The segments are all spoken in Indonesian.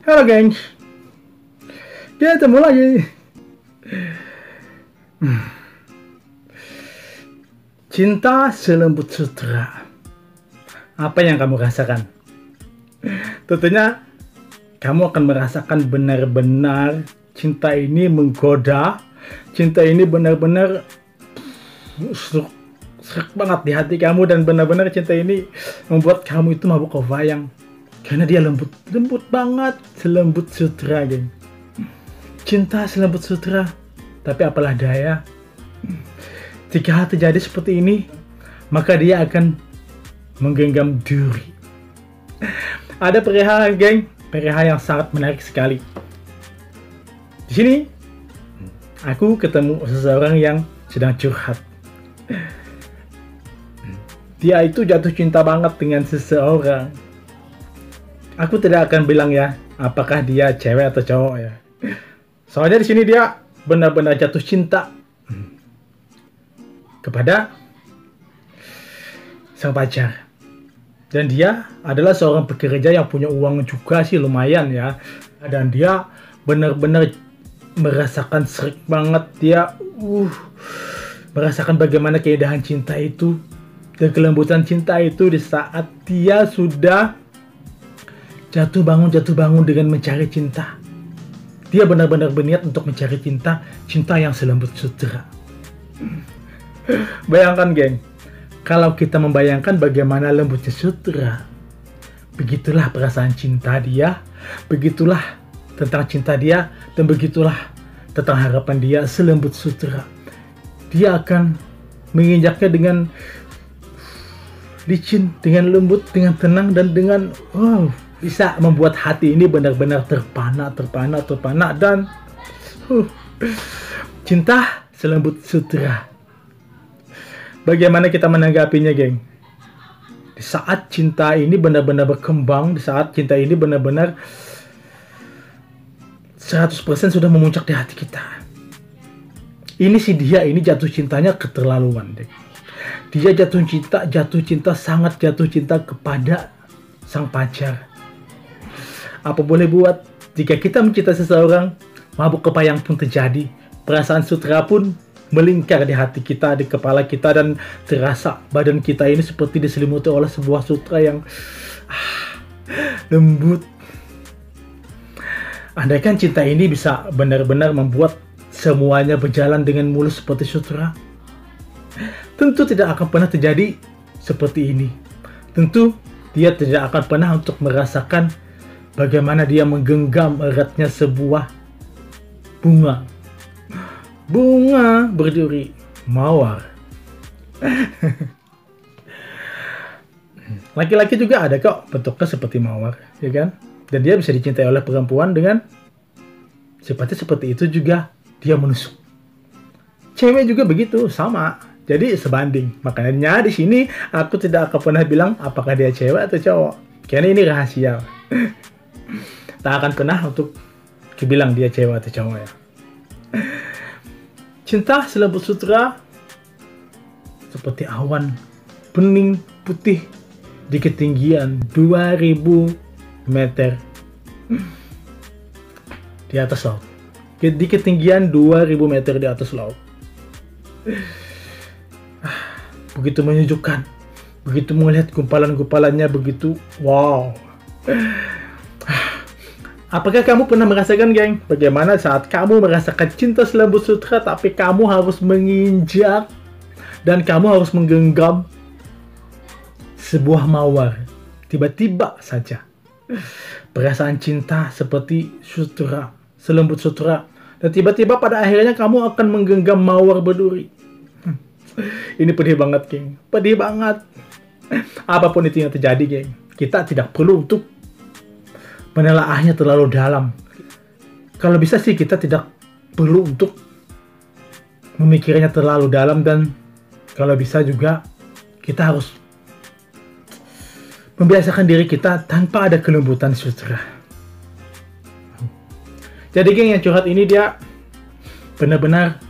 Halo gengs, kita ketemu lagi. Cinta selembut sutra. Apa yang kamu rasakan? Tentunya kamu akan merasakan benar-benar cinta ini menggoda. Cinta ini benar-benar serak banget di hati kamu, dan benar-benar cinta ini membuat kamu itu mabuk wayang. Karena dia lembut banget, selembut sutra, geng. Cinta selembut sutra, tapi apalah daya. Jika hal terjadi seperti ini, maka dia akan menggenggam duri. Ada perihal, geng, perihal yang sangat menarik sekali. Di sini, aku ketemu seseorang yang sedang curhat. Dia itu jatuh cinta banget dengan seseorang. Aku tidak akan bilang ya, apakah dia cewek atau cowok ya. Soalnya di sini dia benar-benar jatuh cinta kepada sang pacar. Dan dia adalah seorang pekerja yang punya uang juga sih, lumayan ya. Dan dia benar-benar merasakan serik banget. Dia merasakan bagaimana keindahan cinta itu dan kelembutan cinta itu di saat dia sudah jatuh bangun dengan mencari cinta. Dia benar-benar berniat untuk mencari cinta yang selembut sutra. Bayangkan, geng, kalau kita membayangkan bagaimana lembutnya sutra, begitulah perasaan cinta dia, begitulah tentang cinta dia, dan begitulah tentang harapan dia selembut sutra. Dia akan menginjaknya dengan licin, dengan lembut, dengan tenang, dan dengan bisa membuat hati ini benar-benar terpana dan cinta selembut sutra. Bagaimana kita menanggapinya, geng? Di saat cinta ini benar-benar berkembang, di saat cinta ini benar-benar 100% sudah memuncak di hati kita. Ini si dia ini jatuh cintanya keterlaluan, deh. Dia jatuh cinta, sangat jatuh cinta kepada sang pacar. Apa boleh buat, jika kita mencintai seseorang, mabuk kepayang pun terjadi. Perasaan sutra pun melingkar di hati kita, di kepala kita, dan terasa badan kita ini seperti diselimuti oleh sebuah sutra yang lembut. Andaikan cinta ini bisa benar-benar membuat semuanya berjalan dengan mulus seperti sutra, tentu tidak akan pernah terjadi seperti ini. Tentu dia tidak akan pernah untuk merasakan bagaimana dia menggenggam eratnya sebuah bunga berduri mawar. Laki-laki juga ada kok bentuknya seperti mawar, ya kan? Dan dia bisa dicintai oleh perempuan dengan sifatnya seperti itu juga, dia menusuk. Cewek juga begitu, sama. Jadi sebanding. Makanya di sini aku tidak akan pernah bilang apakah dia cewek atau cowok, karena ini rahasia. Tak akan pernah untuk dibilang dia cewek atau cowok ya. Cinta selembut sutra seperti awan bening putih di ketinggian 2000 meter di atas laut. Di ketinggian 2000 meter di atas laut. Begitu menyejukkan. Begitu melihat gumpalan-gumpalannya, begitu wow. Apakah kamu pernah merasakan, geng, bagaimana saat kamu merasakan cinta selembut sutra, tapi kamu harus menginjak dan kamu harus menggenggam sebuah mawar. Tiba-tiba saja perasaan cinta seperti sutra, selembut sutra, dan tiba-tiba pada akhirnya kamu akan menggenggam mawar berduri. Ini pedih banget, geng. Pedih banget. Apapun itu yang terjadi, geng, kita tidak perlu untuk menelaahnya terlalu dalam. Kalau bisa sih kita tidak perlu untuk memikirnya terlalu dalam, dan kalau bisa juga kita harus membiasakan diri kita tanpa ada kelembutan sutra. Jadi, geng, yang curhat ini dia benar-benar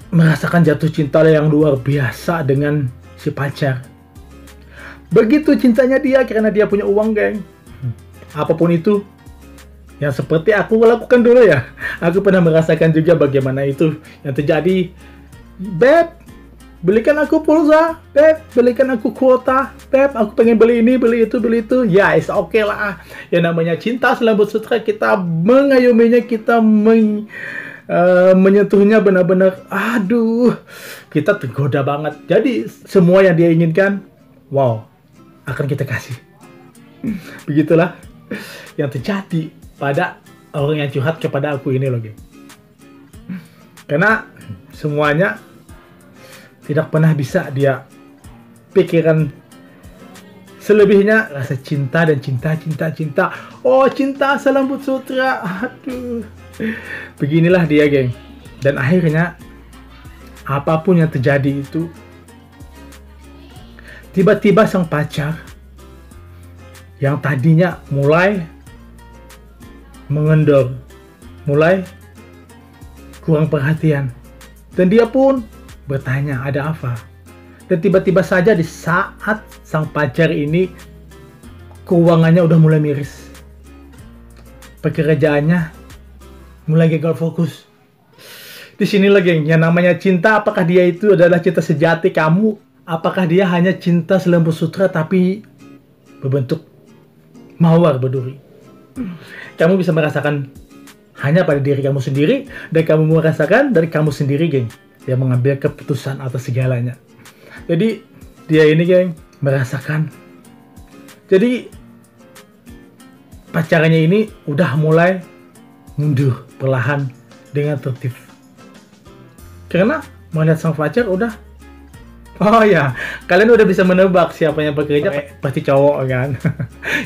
merasakan jatuh cinta yang luar biasa dengan si pacar. Begitu cintanya dia karena dia punya uang, geng. apapun itu yang seperti aku lakukan dulu ya. Aku pernah merasakan juga bagaimana itu yang terjadi. Beb, belikan aku pulsa. Beb, belikan aku kuota. Beb, aku pengen beli ini, beli itu, beli itu. Ya, it's okay lah. Yang namanya cinta selambut sutra, kita mengayominya, kita menyentuhnya benar-benar, aduh, kita tergoda banget. Jadi semua yang dia inginkan, wow, akan kita kasih. Begitulah yang terjadi pada orang yang curhat kepada aku ini loh, geng. Karena semuanya tidak pernah bisa dia pikiran selebihnya rasa cinta dan cinta. Oh, cinta selambut sutra. Aduh. Beginilah dia, geng. Dan akhirnya apapun yang terjadi itu, tiba-tiba sang pacar yang tadinya mulai mengendor, mulai kurang perhatian, dan dia pun bertanya ada apa. Dan tiba-tiba saja di saat sang pacar ini keuangannya udah mulai miris, pekerjaannya mulai gagal fokus. Di sinilah, geng, yang namanya cinta. Apakah dia itu adalah cinta sejati kamu? Apakah dia hanya cinta selambut sutra tapi berbentuk mawar berduri? Kamu bisa merasakan hanya pada diri kamu sendiri, dan kamu merasakan dari kamu sendiri, geng, yang mengambil keputusan atas segalanya. Jadi dia ini, geng, merasakan. Jadi pacarnya ini udah mulai mundur perlahan dengan tertib. Karena melihat sang pacar udah, oh ya, kalian udah bisa menebak siapa yang bekerja, pasti cowok kan.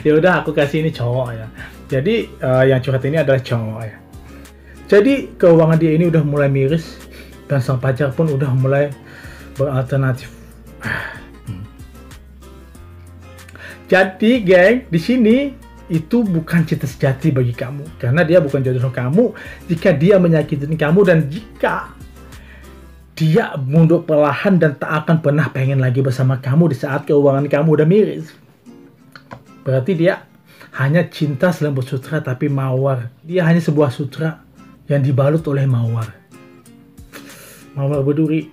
Ya udah, aku kasih ini cowok ya. Jadi yang curhat ini adalah cowok ya. Jadi keuangan dia ini udah mulai miris, dan sang pacar pun udah mulai beralternatif. Jadi, geng, di sini itu bukan cinta sejati bagi kamu, karena dia bukan jodoh kamu. Jika dia menyakiti kamu, dan jika dia mundur perlahan dan tak akan pernah pengen lagi bersama kamu di saat keuangan kamu udah miris, berarti dia hanya cinta selambut sutra tapi mawar. Dia hanya sebuah sutra yang dibalut oleh mawar berduri.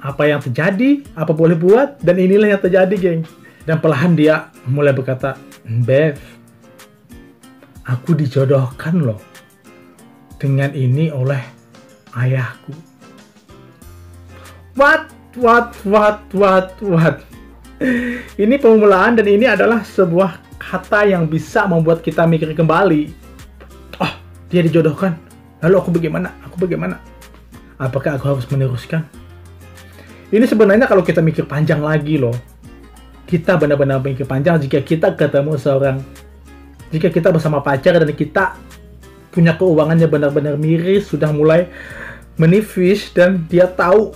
Apa yang terjadi, apa boleh buat, dan inilah yang terjadi, geng. Dan perlahan dia mulai berkata, Bev, aku dijodohkan loh dengan ini oleh ayahku. What? Ini permulaan, dan ini adalah sebuah kata yang bisa membuat kita mikir kembali. Oh, dia dijodohkan. Lalu aku bagaimana? Apakah aku harus meneruskan? Ini sebenarnya kalau kita mikir panjang lagi loh. Kita benar-benar mikir panjang jika kita ketemu jika kita bersama pacar dan kita punya keuangannya benar-benar miris, sudah mulai menipis, dan dia tahu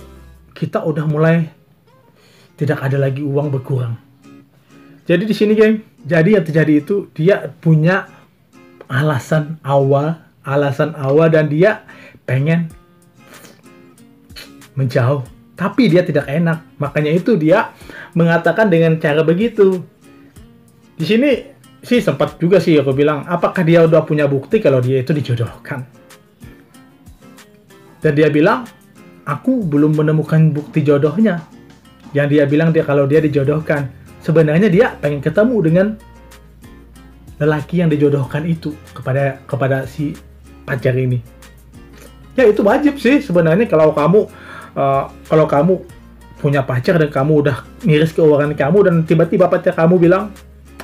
kita udah mulai tidak ada lagi uang berkurang. Jadi di sini, geng, jadi yang terjadi itu dia punya alasan awal dan dia pengen menjauh. Tapi dia tidak enak, makanya itu dia mengatakan dengan cara begitu. Di sini sih sempat juga sih aku bilang, apakah dia udah punya bukti kalau dia itu dijodohkan? Dan dia bilang, aku belum menemukan bukti jodohnya. Yang dia bilang kalau dia dijodohkan, sebenarnya dia pengen ketemu dengan lelaki yang dijodohkan itu kepada si pacar ini. Ya itu wajib sih sebenarnya kalau kamu punya pacar dan kamu udah miris keuangan kamu, dan tiba-tiba pacar kamu bilang,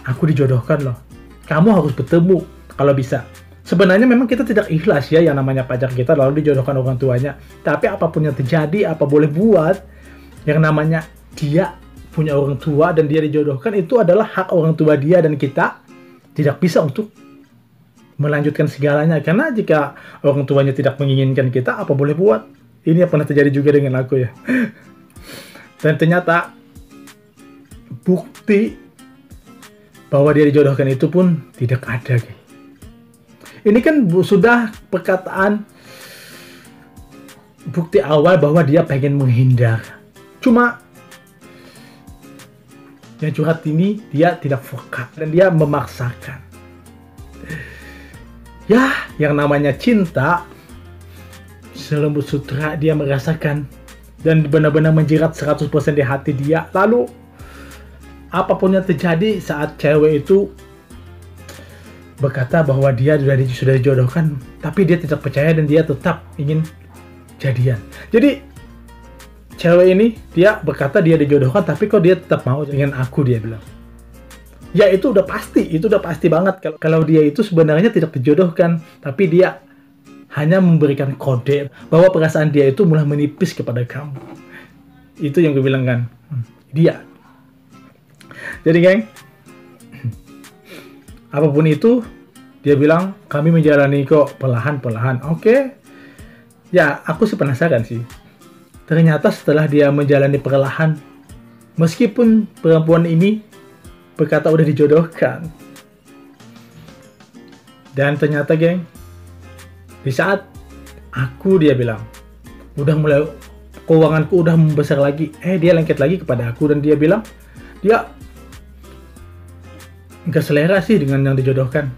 aku dijodohkan loh, kamu harus bertemu kalau bisa. Sebenarnya memang kita tidak ikhlas ya yang namanya pacar kita lalu dijodohkan orang tuanya. Tapi apapun yang terjadi, apa boleh buat, yang namanya dia punya orang tua dan dia dijodohkan, itu adalah hak orang tua dia, dan kita tidak bisa untuk melanjutkan segalanya. Karena jika orang tuanya tidak menginginkan kita, apa boleh buat. Ini yang pernah terjadi juga dengan aku ya. Dan ternyata bukti bahwa dia dijodohkan itu pun tidak ada. Ini kan sudah perkataan bukti awal bahwa dia pengen menghindar. Cuma yang curhat ini dia tidak peka dan dia memaksakan. Ya, yang namanya cinta selembut sutra dia merasakan dan benar-benar menjerat 100% di hati dia. Lalu apapun yang terjadi saat cewek itu berkata bahwa dia sudah dijodohkan, tapi dia tidak percaya dan dia tetap ingin jadian. Jadi cewek ini dia berkata dia dijodohkan, tapi kok dia tetap mau dengan aku, dia bilang. Ya itu udah pasti banget kalau dia itu sebenarnya tidak dijodohkan, tapi dia hanya memberikan kode bahwa perasaan dia itu mulai menipis kepada kamu. Itu yang gue bilang kan, dia. Jadi geng, apapun itu, dia bilang kami menjalani kok perlahan-perlahan. Oke. Ya, aku sih penasaran sih. Ternyata setelah dia menjalani perlahan, meskipun perempuan ini berkata udah dijodohkan, dan ternyata geng, di saat dia bilang udah mulai keuanganku udah membesar lagi, dia lengket lagi kepada aku dan dia bilang dia nggak selera sih dengan yang dijodohkan.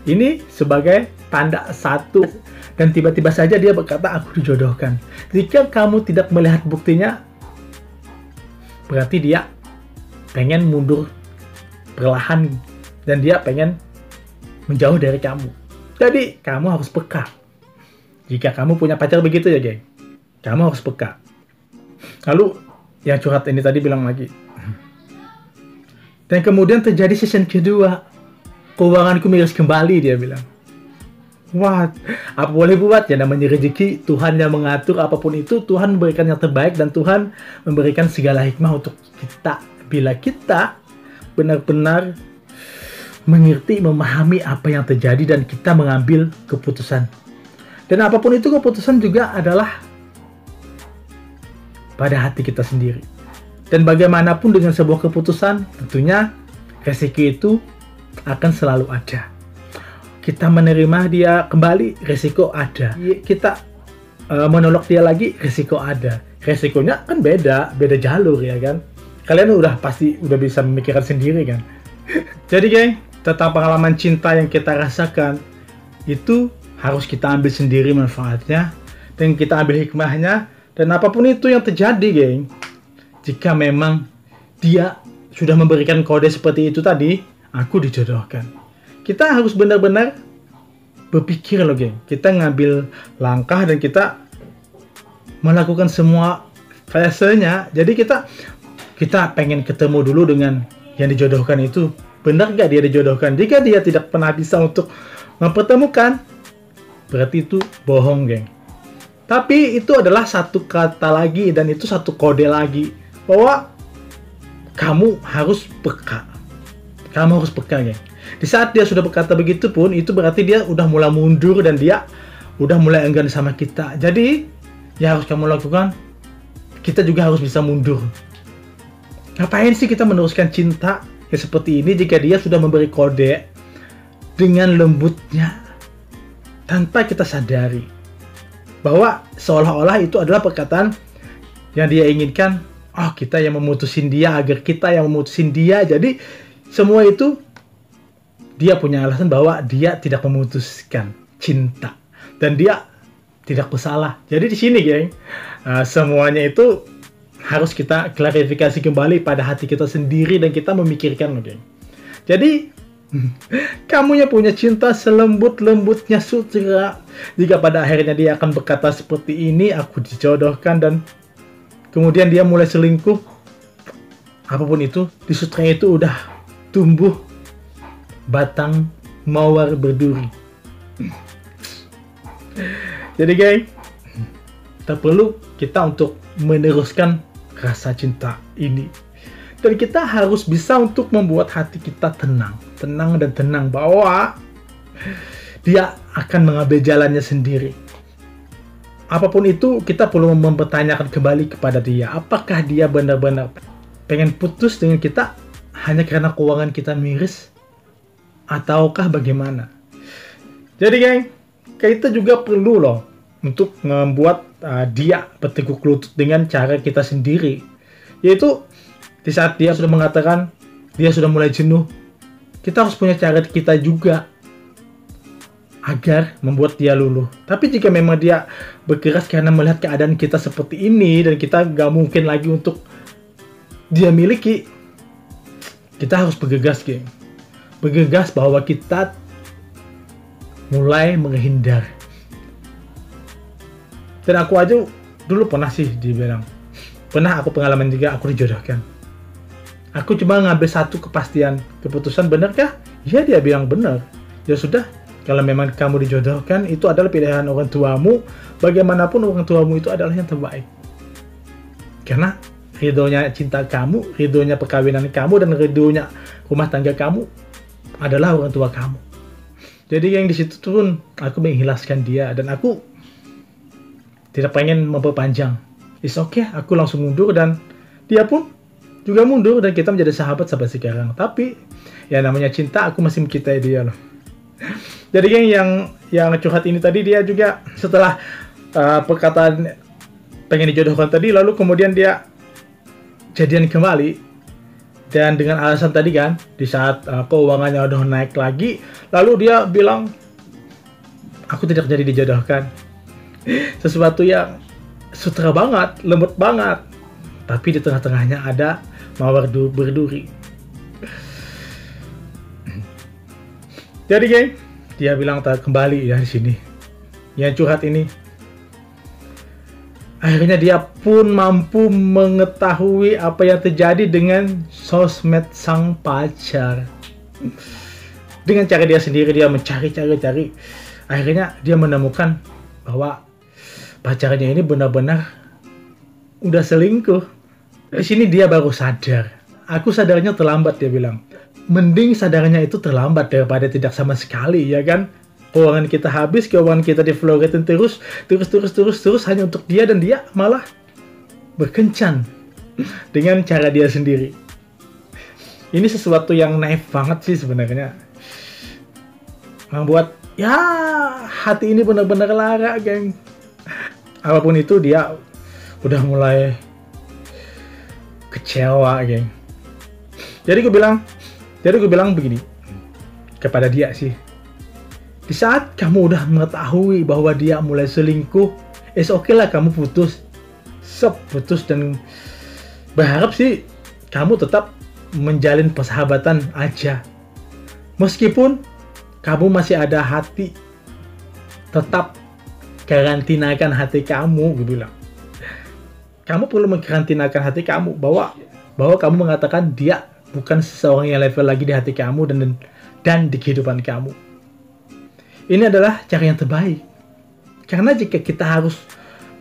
Ini sebagai tanda satu, dan tiba-tiba saja dia berkata aku dijodohkan. Jika kamu tidak melihat buktinya, berarti dia pengen mundur perlahan dan dia pengen menjauh dari kamu. Jadi kamu harus peka. Jika kamu punya pacar begitu ya geng, kamu harus peka. Lalu yang curhat ini tadi bilang lagi, dan kemudian terjadi season kedua, keuanganku miris kembali, dia bilang. Wah, apa boleh buat, ya namanya rezeki, Tuhan yang mengatur. Apapun itu, Tuhan memberikan yang terbaik dan Tuhan memberikan segala hikmah untuk kita. Bila kita benar-benar mengerti, memahami apa yang terjadi dan kita mengambil keputusan. Dan apapun itu, keputusan juga adalah pada hati kita sendiri. Dan bagaimanapun dengan sebuah keputusan, tentunya resiko itu akan selalu ada. Kita menerima dia kembali, resiko ada. Kita menolak dia lagi, resiko ada. Resikonya kan beda jalur ya kan. Kalian pasti udah bisa memikirkan sendiri kan. Jadi geng, tentang pengalaman cinta yang kita rasakan, itu harus kita ambil sendiri manfaatnya, dan kita ambil hikmahnya, dan apapun itu yang terjadi geng, jika memang dia sudah memberikan kode seperti itu tadi, aku dijodohkan. Kita harus benar-benar berpikir loh geng. Kita ngambil langkah dan kita melakukan semua fasenya. Jadi kita pengen ketemu dulu dengan yang dijodohkan itu. Benar gak dia dijodohkan? Jika dia tidak pernah bisa untuk mempertemukan, berarti itu bohong geng. Tapi itu adalah satu kata lagi dan itu satu kode lagi bahwa kamu harus peka. Kamu harus peka geng. Di saat dia sudah berkata begitu pun, itu berarti dia udah mulai mundur dan dia udah mulai enggan sama kita. Jadi yang harus kamu lakukan, kita juga harus bisa mundur. Ngapain sih kita meneruskan cinta ya seperti ini jika dia sudah memberi kode dengan lembutnya tanpa kita sadari bahwa seolah-olah itu adalah perkataan yang dia inginkan. Oh, kita yang memutusin dia agar kita yang memutusin dia. Jadi semua itu dia punya alasan bahwa dia tidak memutuskan cinta dan dia tidak bersalah. Jadi di sini geng, semuanya itu harus kita klarifikasi kembali pada hati kita sendiri dan kita memikirkan loh geng. Jadi kamu yang punya cinta selembut-lembutnya sutra, jika pada akhirnya dia akan berkata seperti ini, aku dijodohkan, dan kemudian dia mulai selingkuh, apapun itu, di sutranya itu udah tumbuh batang mawar berduri. Jadi geng, tak perlu kita untuk meneruskan rasa cinta ini. Dan kita harus bisa untuk membuat hati kita tenang dan tenang bahwa dia akan mengambil jalannya sendiri. Apapun itu, kita perlu mempertanyakan kembali kepada dia. Apakah dia benar-benar pengen putus dengan kita hanya karena keuangan kita miris? Ataukah bagaimana? Jadi geng, kita juga perlu loh untuk membuat dia berteguk lutut dengan cara kita sendiri. Yaitu Di saat dia sudah mengatakan dia sudah mulai jenuh, kita harus punya cara kita juga agar membuat dia luluh. Tapi jika memang dia berkeras karena melihat keadaan kita seperti ini dan kita gak mungkin lagi untuk dia miliki, kita harus bergegas, geng. Bergegas bahwa kita mulai menghindar. Dan aku aja dulu pernah sih dibilang, pernah aku pengalaman juga aku dijodohkan. Aku cuma ngambil satu kepastian, keputusan, benarkah? Ya, dia bilang benar. Ya sudah, kalau memang kamu dijodohkan, itu adalah pilihan orang tuamu. Bagaimanapun orang tuamu itu adalah yang terbaik. Karena ridhonya cinta kamu, ridhonya perkawinan kamu, dan ridhonya rumah tangga kamu adalah orang tua kamu. Jadi yang di situ pun aku mengikhlaskan dia, dan aku tidak pengen memperpanjang. It's okay, aku langsung mundur dan dia pun juga mundur dan kita menjadi sahabat sampai sekarang. Tapi ya namanya cinta, aku masih mencintai dia loh. Jadi yang curhat ini tadi, dia juga setelah perkataan pengen dijodohkan tadi, lalu kemudian dia jadian kembali, dan dengan alasan tadi kan, di saat keuangannya udah naik lagi, lalu dia bilang aku tidak jadi dijodohkan. Sesuatu yang sutra banget, lembut banget, tapi di tengah-tengahnya ada mawar berduri. Jadi geng, dia bilang kembali ya di sini. Yang curhat ini, akhirnya dia pun mampu mengetahui apa yang terjadi dengan sosmed sang pacar. Dengan cara dia sendiri, dia mencari. Akhirnya dia menemukan bahwa pacarnya ini benar-benar udah selingkuh. Di sini dia baru sadar. Aku sadarnya terlambat, dia bilang. Mending sadarnya itu terlambat daripada tidak sama sekali, ya kan? Keuangan kita habis, keuangan kita difloretin terus hanya untuk dia, dan dia malah berkencan dengan cara dia sendiri. Ini sesuatu yang naif banget sih sebenarnya. Membuat ya hati ini benar-benar lara, geng. Apapun itu dia udah mulai kecewa, geng. Jadi gue bilang begini kepada dia sih. Di saat kamu udah mengetahui bahwa dia mulai selingkuh, okay lah kamu putus. Putus, dan berharap sih kamu tetap menjalin persahabatan aja. Meskipun kamu masih ada hati, tetap karantinakan hati kamu, gue bilang. Kamu perlu mengkarantinakan hati kamu bahwa kamu mengatakan dia bukan seseorang yang level lagi di hati kamu dan di kehidupan kamu. Ini adalah cara yang terbaik. Karena jika kita harus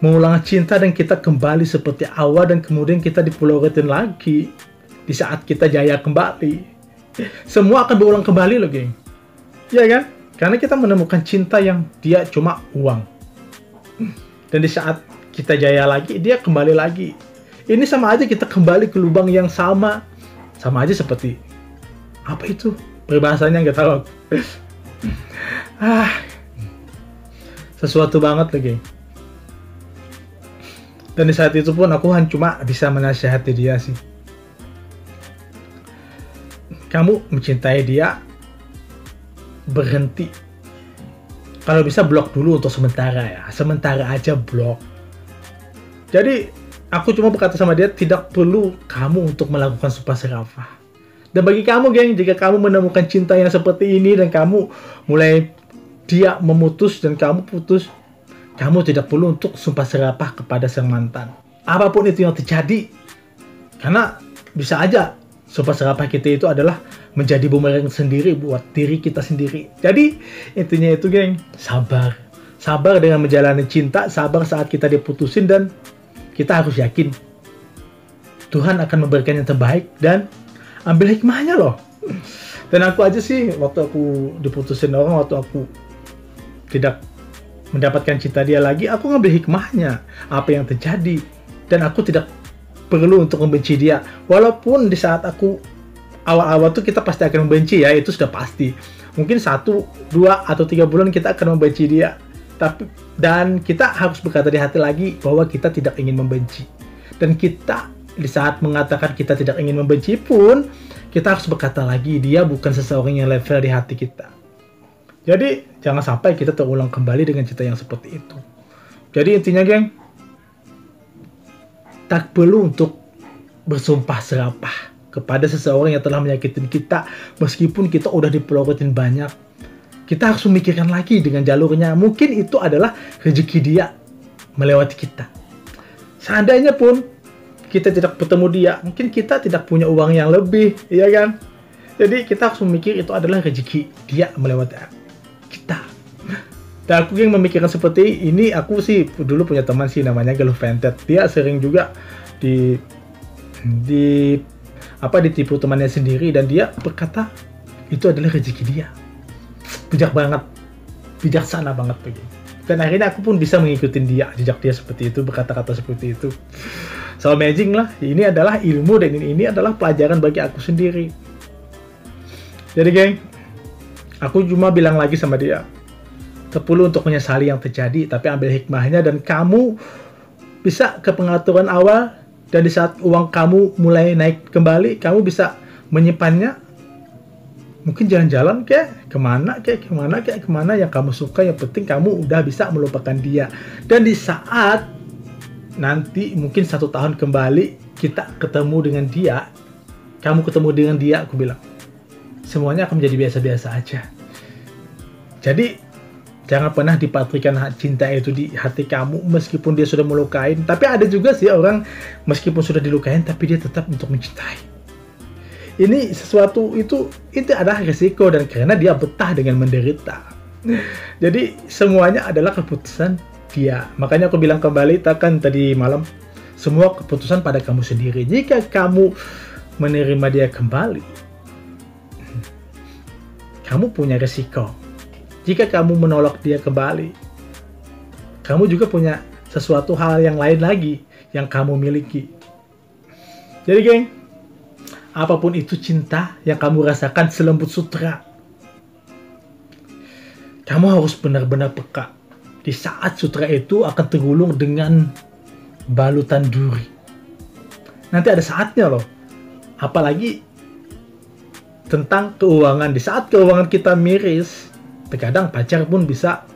mengulang cinta dan kita kembali seperti awal dan kemudian kita diploretin lagi di saat kita jaya kembali, semua akan berulang kembali loh, geng. Ya kan? Karena kita menemukan cinta yang dia cuma uang. Dan di saat kita jaya lagi, dia kembali lagi. Ini sama aja kita kembali ke lubang yang sama. Sama aja seperti apa itu? Peribahasanya nggak tahu. Sesuatu banget lagi. Dan di saat itu pun aku cuma bisa menasihati dia sih. Kamu mencintai dia, berhenti. Kalau bisa blok dulu untuk sementara ya. Sementara aja blok. Jadi aku cuma berkata sama dia, tidak perlu kamu untuk melakukan sumpah serapah. Dan bagi kamu, geng, jika kamu menemukan cinta yang seperti ini dan kamu mulai dia memutus dan kamu putus, kamu tidak perlu untuk sumpah serapah kepada sang mantan. Apapun itu yang terjadi, karena bisa aja sumpah serapah kita itu adalah menjadi bumerang sendiri buat diri kita sendiri. Jadi intinya itu, geng, sabar. Sabar dengan menjalani cinta, sabar saat kita diputusin, dan kita harus yakin Tuhan akan memberikan yang terbaik dan ambil hikmahnya loh. Dan aku aja sih, waktu aku diputusin orang, waktu aku tidak mendapatkan cinta dia lagi, aku ngambil hikmahnya apa yang terjadi, dan aku tidak perlu untuk membenci dia. Walaupun di saat aku awal-awal tuh kita pasti akan membenci ya, itu sudah pasti. Mungkin 1, 2, atau 3 bulan kita akan membenci dia. Dan kita harus berkata di hati lagi bahwa kita tidak ingin membenci. Dan kita di saat mengatakan kita tidak ingin membenci pun, kita harus berkata lagi, dia bukan seseorang yang level di hati kita. Jadi, jangan sampai kita terulang kembali dengan cerita yang seperti itu. Jadi intinya, geng, tak perlu untuk bersumpah serapah kepada seseorang yang telah menyakitin kita, meskipun kita udah dipelorotin banyak. Kita harus memikirkan lagi dengan jalurnya. Mungkin itu adalah rezeki dia melewati kita. Seandainya pun kita tidak bertemu dia, mungkin kita tidak punya uang yang lebih, iya kan? Jadi kita harus memikir itu adalah rezeki dia melewati kita. Dan aku yang memikirkan seperti ini, aku sih dulu punya teman sih namanya Galuh Ventet. Dia sering juga ditipu temannya sendiri, dan dia berkata itu adalah rezeki dia. Bijak banget, bijaksana banget begini. Dan akhirnya aku pun bisa mengikuti dia, jejak dia seperti itu, berkata-kata seperti itu. So amazing lah, ini adalah ilmu dan ini adalah pelajaran bagi aku sendiri. Jadi geng, aku cuma bilang lagi sama dia, tak perlu untuk menyesali yang terjadi, tapi ambil hikmahnya dan kamu bisa ke pengaturan awal, dan di saat uang kamu mulai naik kembali, kamu bisa menyimpannya. Mungkin jalan-jalan kemana yang kamu suka, yang penting kamu udah bisa melupakan dia. Dan di saat nanti mungkin 1 tahun kembali kita ketemu dengan dia, kamu ketemu dengan dia, aku bilang semuanya akan menjadi biasa-biasa aja. Jadi jangan pernah dipatrikan cinta itu di hati kamu meskipun dia sudah melukain. Tapi ada juga sih orang meskipun sudah dilukain tapi dia tetap untuk mencintai. Ini sesuatu itu adalah resiko, dan karena dia betah dengan menderita. Jadi semuanya adalah keputusan dia. Makanya aku bilang kembali tadi malam, semua keputusan pada kamu sendiri. Jika kamu menerima dia kembali, kamu punya resiko. Jika kamu menolak dia kembali, kamu juga punya sesuatu hal yang lain lagi yang kamu miliki. Jadi geng, apapun itu cinta yang kamu rasakan selembut sutra, kamu harus benar-benar peka. Di saat sutra itu akan tergulung dengan balutan duri. Nanti ada saatnya loh. Apalagi tentang keuangan. Di saat keuangan kita miris, terkadang pacar pun bisa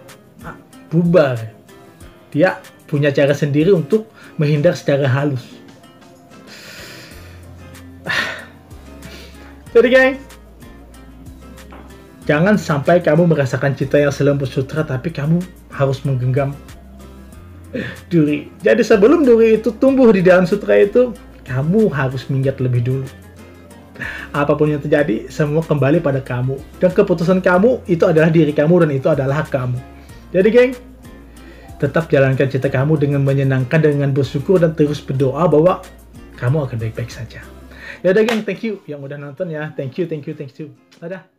bubar. Dia punya cara sendiri untuk menghindar secara halus. Jadi guys, jangan sampai kamu merasakan cinta yang selembut sutra tapi kamu harus menggenggam duri. Jadi sebelum duri itu tumbuh di dalam sutra itu, kamu harus minggat lebih dulu. Apapun yang terjadi, semua kembali pada kamu. Dan keputusan kamu itu adalah diri kamu, dan itu adalah hak kamu. Jadi geng, tetap jalankan cinta kamu dengan menyenangkan, dengan bersyukur, dan terus berdoa bahwa kamu akan baik-baik saja. Ya udah geng, thank you yang udah nonton ya. Thank you. Dadah.